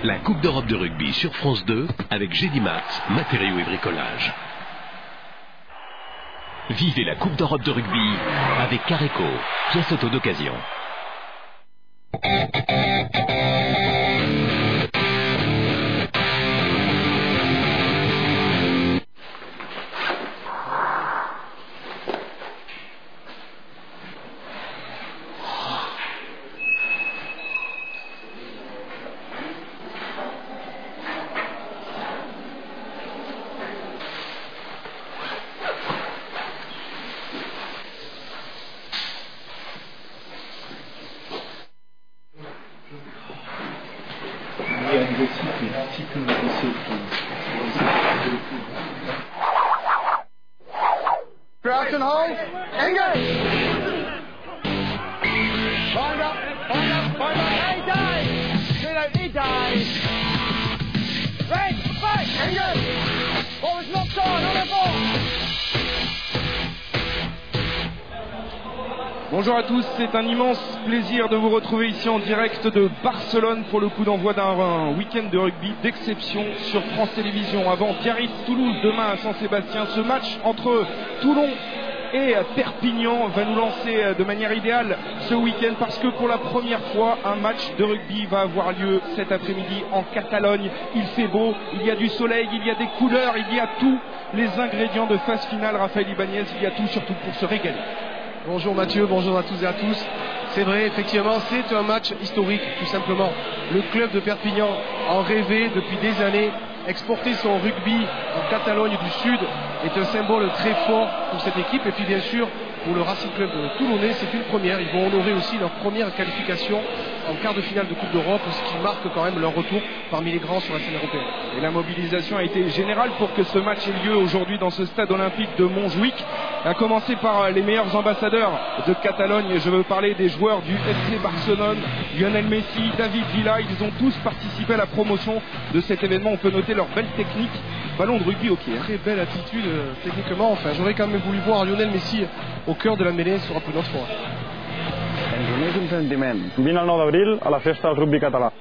La Coupe d'Europe de rugby sur France 2 avec Gédimax, matériaux et bricolage. Vivez la Coupe d'Europe de rugby avec Careco, pièces auto d'occasion. Crouch and hold. Engage. Bind up. Hey, dive. He dives. Red, fight. Engage. Ball is knocked on the ball. Bonjour à tous, c'est un immense plaisir de vous retrouver ici en direct de Barcelone pour le coup d'envoi d'un week-end de rugby d'exception sur France Télévisions. Avant Biarritz-Toulouse demain à Saint-Sébastien, ce match entre Toulon et Perpignan va nous lancer de manière idéale ce week-end parce que pour la première fois un match de rugby va avoir lieu cet après-midi en Catalogne. Il fait beau, il y a du soleil, il y a des couleurs, il y a tous les ingrédients de phase finale. Raphaël Ibanez, il y a tout surtout pour se régaler. Bonjour Mathieu, bonjour à tous et à tous. C'est vrai, effectivement, c'est un match historique, tout simplement. Le club de Perpignan en rêvait depuis des années. Exporter son rugby en Catalogne du Sud est un symbole très fort pour cette équipe. Et puis bien sûr, pour le Racing Club toulonnais, c'est une première. Ils vont honorer aussi leur première qualification en quart de finale de Coupe d'Europe, ce qui marque quand même leur retour parmi les grands sur la scène européenne. Et la mobilisation a été générale pour que ce match ait lieu aujourd'hui dans ce stade olympique de Montjuïc. À commencer par les meilleurs ambassadeurs de Catalogne. Je veux parler des joueurs du FC Barcelone, Lionel Messi, David Villa. Ils ont tous participé à la promotion de cet événement. On peut noter leur belle technique. Ballon de rugby au pied. Très belle attitude techniquement. Enfin, j'aurais quand même voulu voir Lionel Messi au cœur de la mêlée sur un peu notre fois. Ens uneix un sentiment. Vine el 9 d'abril a la festa del rugby català.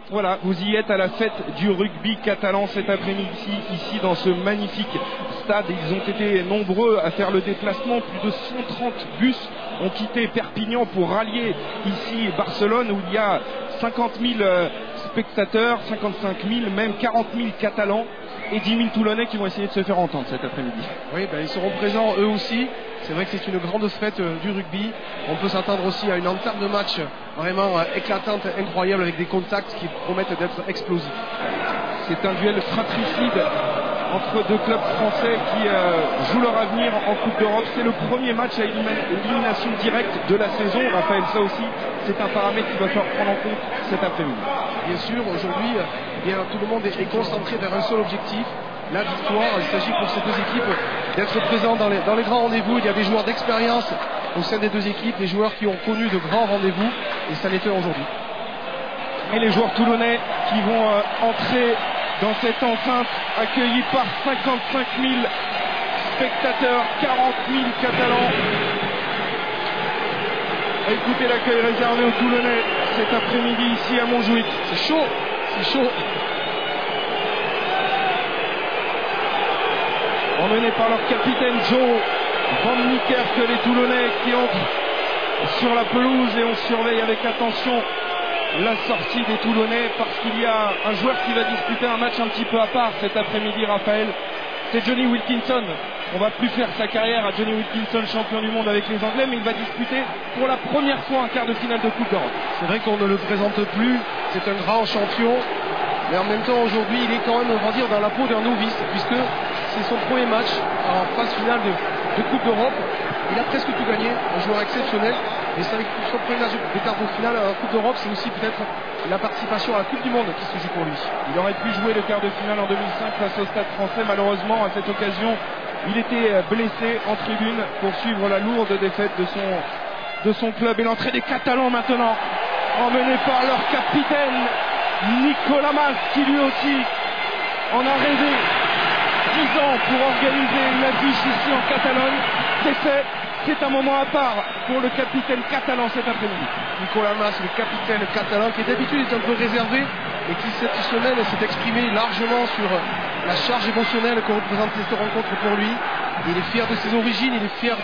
Voilà, vous y êtes à la fête du rugby catalan cet après-midi, ici dans ce magnifique stade. Ils ont été nombreux à faire le déplacement. Plus de 130 bus ont quitté Perpignan pour rallier ici Barcelone où il y a 50 000 spectateurs, 55 000, même 40 000 Catalans et 10 000 Toulonnais qui vont essayer de se faire entendre cet après-midi. Oui, ils seront présents eux aussi. C'est vrai que c'est une grande fête du rugby. On peut s'attendre aussi à une entame de match vraiment éclatante, incroyable, avec des contacts qui promettent d'être explosifs. C'est un duel fratricide entre deux clubs français qui jouent leur avenir en Coupe d'Europe. C'est le premier match à élimination directe de la saison. Raphaël, ça aussi, c'est un paramètre qu'il va falloir prendre en compte cet après-midi. Bien sûr, aujourd'hui, tout le monde est concentré vers un seul objectif, la victoire. Il s'agit pour ces deux équipes d'être présents dans les grands rendez-vous. Il y a des joueurs d'expérience au sein des deux équipes, des joueurs qui ont connu de grands rendez-vous, et ça l'était aujourd'hui. Et les joueurs toulonnais qui vont entrer dans cette enceinte accueillie par 55 000 spectateurs, 40 000 Catalans. Écoutez l'accueil réservé aux Toulonnais cet après-midi ici à Montjuïc. C'est chaud, c'est chaud. Emmenés par leur capitaine Joe Van Niekerk, les Toulonnais qui entrent sur la pelouse et on surveille avec attention la sortie des Toulonnais parce qu'il y a un joueur qui va disputer un match un petit peu à part cet après-midi, Raphaël. C'est Johnny Wilkinson. On va plus faire sa carrière à Johnny Wilkinson, champion du monde avec les Anglais, mais il va disputer pour la première fois un quart de finale de Coupe d'Europe. C'est vrai qu'on ne le présente plus, c'est un grand champion, mais en même temps aujourd'hui il est quand même, on va dire, dans la peau d'un novice, puisque c'est son premier match en phase finale de Coupe d'Europe. Il a presque tout gagné, un joueur exceptionnel. Et c'est avec son premier match des quarts de finale en Coupe d'Europe, c'est aussi peut-être la participation à la Coupe du Monde qui se joue pour lui. Il aurait pu jouer le quart de finale en 2005 face au Stade français. Malheureusement, à cette occasion, il était blessé en tribune pour suivre la lourde défaite de son club. Et l'entrée des Catalans maintenant, emmenée par leur capitaine Nicolas Mas, qui lui aussi en a rêvé 10 ans pour organiser une affiche ici en Catalogne. C'est fait. C'est un moment à part pour le capitaine catalan cet après-midi. Nicolas Mas, le capitaine catalan, qui d'habitude est un peu réservé, et qui cette semaine s'est exprimé largement sur la charge émotionnelle que représentait cette rencontre pour lui. Il est fier de ses origines, il est fier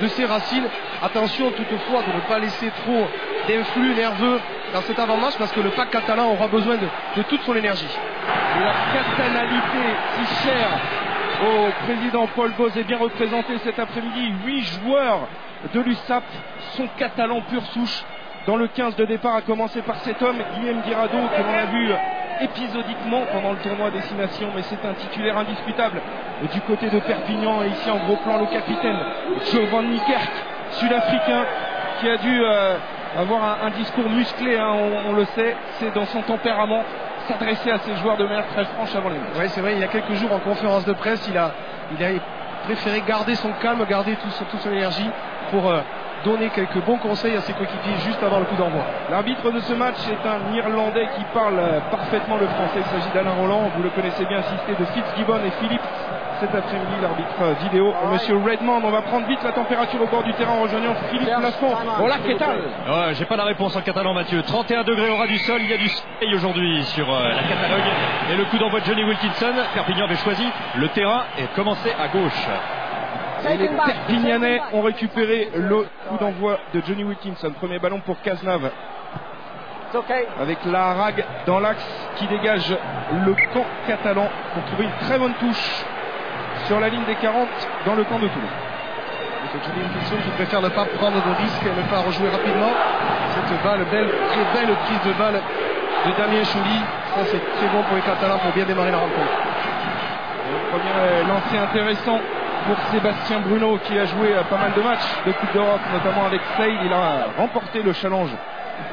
de ses racines. Attention toutefois de ne pas laisser trop d'influx nerveux dans cet avant-match parce que le pack catalan aura besoin de toute son énergie. Et la catalanité si chère au président Paul Bosz est bien représentée cet après-midi. 8 joueurs de l'USAP sont catalans pure souche. Dans le 15 de départ, à commencer par cet homme, Guillem Guirado, que l'on a vu épisodiquement pendant le tournoi Destination, mais c'est un titulaire indiscutable. Et du côté de Perpignan, et ici en gros plan, le capitaine Jovan Niekerk, sud-africain, qui a dû avoir un discours musclé, hein, on le sait, c'est dans son tempérament, s'adresser à ses joueurs de manière très franche avant les matchs. Oui, c'est vrai, il y a quelques jours en conférence de presse, il a préféré garder son calme, garder toute son énergie pour donner quelques bons conseils à ses coéquipiers juste avant le coup d'envoi. L'arbitre de ce match est un Irlandais qui parle parfaitement le français. Il s'agit d'Alain Roland, vous le connaissez bien, assisté de Fitzgibbon et Phillips cet après-midi, l'arbitre vidéo. Monsieur Redmond, on va prendre vite la température au bord du terrain en rejoignant Philippe Lafont. Hola, ¿qué tal? Ouais, j'ai pas la réponse en catalan, Mathieu. 31 degrés au ras du sol, il y a du soleil aujourd'hui sur la Catalogne. Et le coup d'envoi de Johnny Wilkinson, Perpignan avait choisi le terrain et commencé à gauche. Et les Perpignanais ont récupéré le coup d'envoi de Johnny Wilkinson. Premier ballon pour Cazenave. Avec la Rag dans l'axe qui dégage le camp catalan pour trouver une très bonne touche sur la ligne des 40 dans le camp de Toulon. Johnny Wilkinson qui préfère ne pas prendre de risques et ne pas rejouer rapidement. Cette balle, très belle prise de balle de Damien Chouli. Ça c'est très bon pour les Catalans pour bien démarrer la rencontre. Le premier lancé intéressant pour Sébastien Bruno qui a joué pas mal de matchs de Coupe d'Europe, notamment avec Sale. Il a remporté le challenge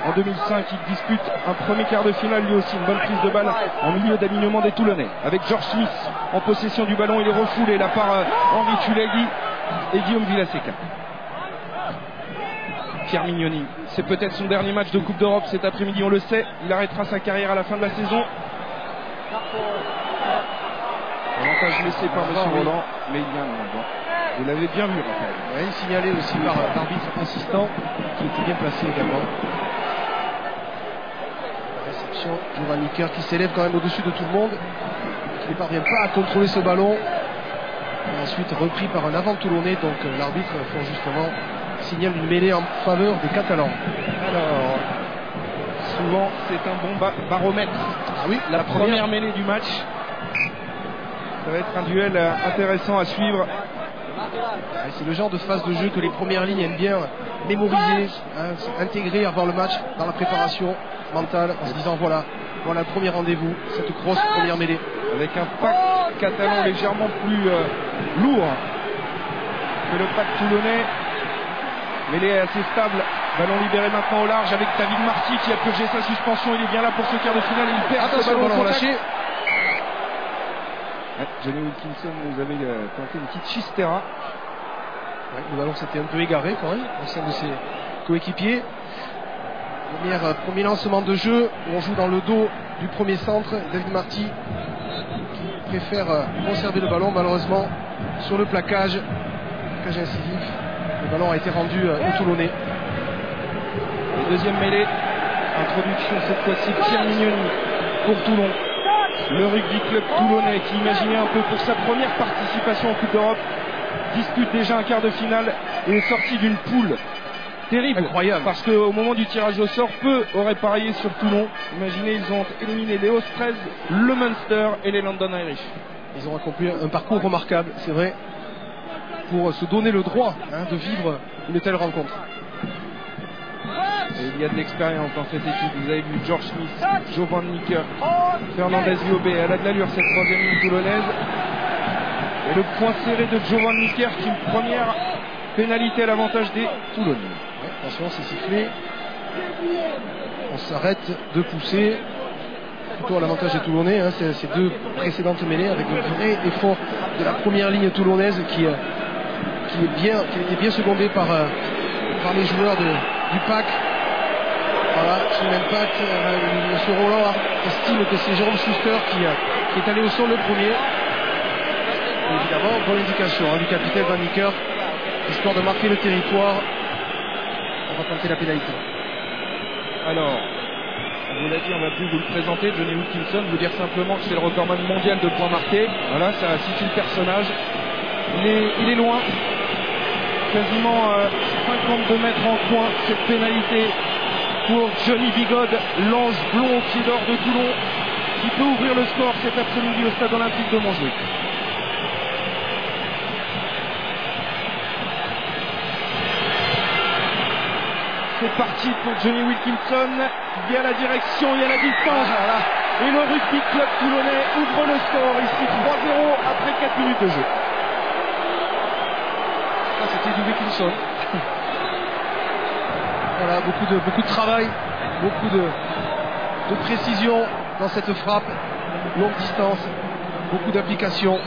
en 2005. Il dispute un premier quart de finale, lui aussi une bonne prise de balle en milieu d'alignement des Toulonnais. Avec George Smith en possession du ballon, il est refoulé là par Henri Tulegui et Guillaume Villaseca. Pierre Mignoni, c'est peut-être son dernier match de Coupe d'Europe cet après-midi, on le sait. Il arrêtera sa carrière à la fin de la saison. Avantage laissé par M. Roland, mais il y a un vous l'avez bien vu, Raphaël. Oui, signalé aussi par l'arbitre assistant qui était bien placé également. La réception, Jovan Niekerk qui s'élève quand même au-dessus de tout le monde, qui ne parvient pas à contrôler ce ballon. Et ensuite repris par un avant toulonnais, donc l'arbitre font justement signale une mêlée en faveur des Catalans. Alors, souvent c'est un bon baromètre. Ah oui, la première mêlée du match. Ça va être un duel intéressant à suivre. C'est le genre de phase de jeu que les premières lignes aiment bien mémoriser, intégrer avant le match dans la préparation mentale en se disant voilà le premier rendez-vous, cette grosse première mêlée. Avec un pack catalan légèrement plus lourd que le pack toulonnais. Mêlée assez stable. Ballon libéré maintenant au large avec David Marty qui a purgé sa suspension. Il est bien là pour ce quart de finale. Il perd ce ballon relâché. Johnny Wilkinson nous avait tenté une petite chistera. Ouais, le ballon s'était un peu égaré quand même au sein de ses coéquipiers. Premier lancement de jeu où on joue dans le dos du premier centre, David Marty qui préfère conserver le ballon malheureusement sur le plaquage incisif. Le ballon a été rendu au Toulonnais. Et deuxième mêlée, introduction cette fois-ci Pierre Mignoni pour Toulon. Le rugby club toulonnais qui imaginait un peu pour sa première participation en Coupe d'Europe dispute déjà un quart de finale et est sorti d'une poule terrible. Incroyable. Parce qu'au moment du tirage au sort, peu auraient parié sur Toulon. Imaginez, ils ont éliminé les Ospreys, le Munster et les London Irish. Ils ont accompli un parcours remarquable, c'est vrai, pour se donner le droit de vivre une telle rencontre. Et il y a de l'expérience dans cette équipe. Vous avez vu George Smith, Jovan Niekerk, Fernandez Liobé. Elle a de l'allure cette troisième ligne toulonnaise. Et le point serré de Jovan Niekerk, une première pénalité à l'avantage des Toulonnais. Ouais, attention, c'est sifflé. On s'arrête de pousser. Plutôt à l'avantage des Toulonnais. Ces deux précédentes mêlées avec le vrai effort de la première ligne toulonnaise qui est bien secondée par les joueurs du pack. Voilà, sur l'impact, M. Roland estime que c'est Jérôme Schuster qui est allé au sol le premier. Et évidemment, bonne indication du capitaine Van Niekerk, histoire de marquer le territoire. On va tenter la pénalité. Alors, vous l'avez dit, on va plus vous le présenter. Johnny Wilkinson, vous dire simplement que c'est le recordman mondial de points marqués. Voilà, ça situe le personnage. Il est loin. Quasiment 52 mètres en coin. Cette pénalité pour Johnny Bigode, l'ange blond au pied d'or de Toulon, qui peut ouvrir le score cet après-midi au stade olympique de Montjuic. C'est parti pour Johnny Wilkinson. Il y a la direction, il y a la distance. Et le rugby club toulonnais ouvre le score ici 3-0 après 4 minutes de jeu. Ça, c'était du Wilkinson. Voilà, beaucoup de travail, beaucoup de précision dans cette frappe, longue distance, beaucoup d'application.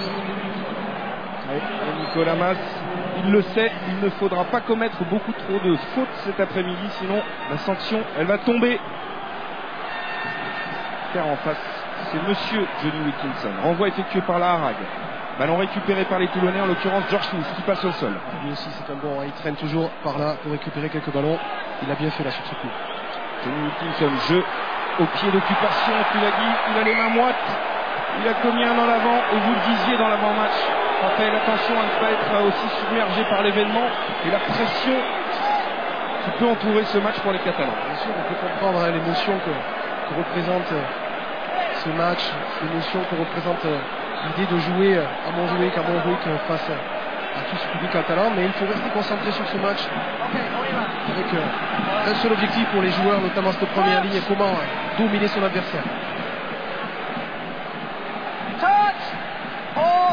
Et Nicolas Mas, il le sait, il ne faudra pas commettre beaucoup trop de fautes cet après-midi, sinon la sanction, elle va tomber. Terre en face, c'est monsieur Johnny Wilkinson. Renvoi effectué par la Harag. Ballon récupéré par les Toulonnais, en l'occurrence George Smith qui passe au sol. Lui aussi c'est un bon, il traîne toujours par là pour récupérer quelques ballons. Il a bien fait là sur ce coup. Johnny Wilkinson, jeu au pied d'occupation, tu l'as dit, il a les mains moites. Il a commis un en avant et vous le disiez dans l'avant-match. Raphaël, attention à ne pas être aussi submergé par l'événement et la pression qui peut entourer ce match pour les Catalans. Bien sûr, on peut comprendre l'émotion que représente ce match, l'émotion que représente l'idée de jouer à Montjuic, face à tout ce public catalan, mais il faut rester concentré sur ce match avec un seul objectif pour les joueurs, notamment cette première ligne, comment dominer son adversaire.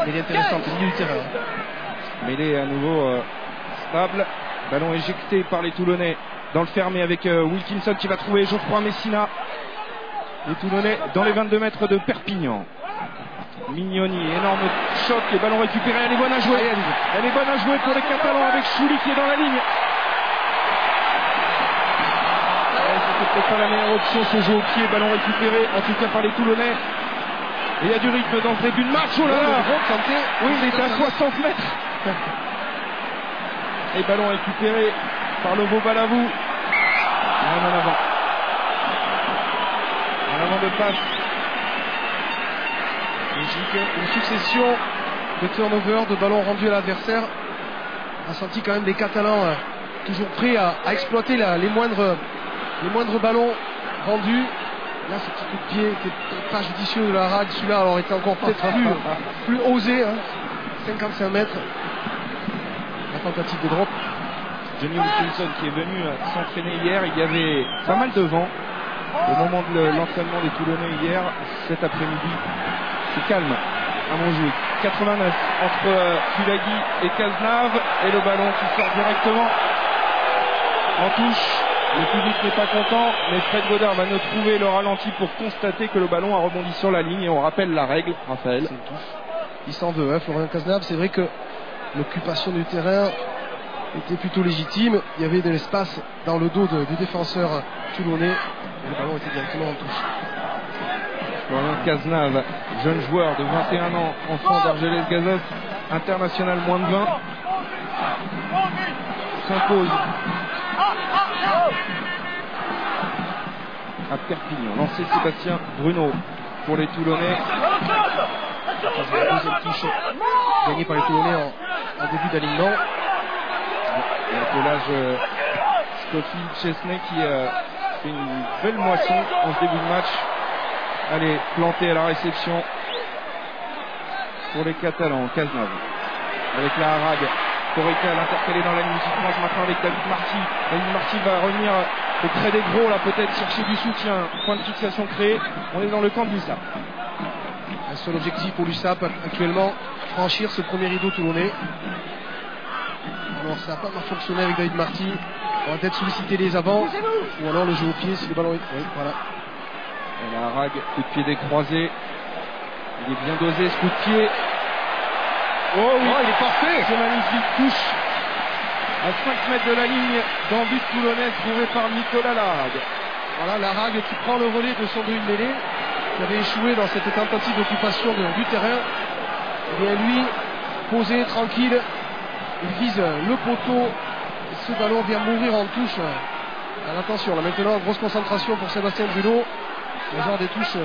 Il est intéressant, c'est milieu du terrain. Mêlée à nouveau stable. Ballon éjecté par les Toulonnais dans le fermé avec Wilkinson qui va trouver Geoffroy Messina. Les Toulonnais dans les 22 mètres de Perpignan. Mignoni, énorme choc et ballon récupéré. Elle est bonne à jouer. Elle est bonne à jouer pour les Catalans avec Chouli qui est dans la ligne. C'était peut-être pas la meilleure option ce jeu au pied. Ballon récupéré en tout cas par les Toulonnais. Et il y a du rythme dans ce début de match. Oh là là, oui, il était à 60 mètres. Et ballon récupéré par le beau Balavou. En avant. En avant de passe. Une succession de turnovers, de ballons rendus à l'adversaire. On a senti quand même les Catalans toujours prêts à exploiter les moindres ballons rendus. Là, ce petit coup de pied qui est pas judicieux de la Harag, celui-là alors était encore peut-être plus osé, 55 mètres. La tentative de drop. Johnny Wilkinson qui est venu s'entraîner hier, il y avait pas mal de vent au moment de l'entraînement des Toulonnais hier. Cet après-midi, c'est calme à Montjuic. 89 entre Fulagui et Cazenave et le ballon qui sort directement en touche. Le public n'est pas content, mais Fred Godard va nous trouver le ralenti pour constater que le ballon a rebondi sur la ligne et on rappelle la règle, Raphaël. Il s'en veut, Florian Cazenave. C'est vrai que l'occupation du terrain était plutôt légitime. Il y avait de l'espace dans le dos du défenseur toulonnais et le ballon était directement en touche. Florian Cazenave, jeune joueur de 21 ans, enfant d'Argelès-Gazost, international moins de 20, s'impose à Perpignan. Lancé Sébastien Bruno pour les Toulonnais. La deuxième touche gagnée par les Toulonnais en début d'alignement. L'appelage Scofield Chesney qui fait une belle moisson en ce début de match. Allez, planté à la réception pour les Catalans. Cazenave avec la Harag. Corica l'interpellé dans la ligne qui croise maintenant avec David Marty. David Marty va revenir auprès des gros là, peut-être chercher du soutien. Point de fixation créé. On est dans le camp de l'USAP. Un seul objectif pour l'USAP actuellement, franchir ce premier rideau toulonnais. Alors ça n'a pas mal fonctionné avec David Marty. On va peut-être solliciter les avants ou alors le jeu au pied si le ballon est. Oui, voilà. Et la Harag, coup de pied décroisé. Il est bien dosé ce coup de pied. Oh oui, il est parfait. C'est magnifique, touche à 5 mètres de la ligne dans but toulonnais trouvé par Nicolas Larrague. Voilà, Larrague qui prend le relais de son demi mêlée qui avait échoué dans cette tentative d'occupation du terrain. Et bien lui, posé, tranquille, il vise le poteau. Ce ballon vient mourir en touche. Alors attention, là maintenant, grosse concentration pour Sébastien Bruno. le genre des touches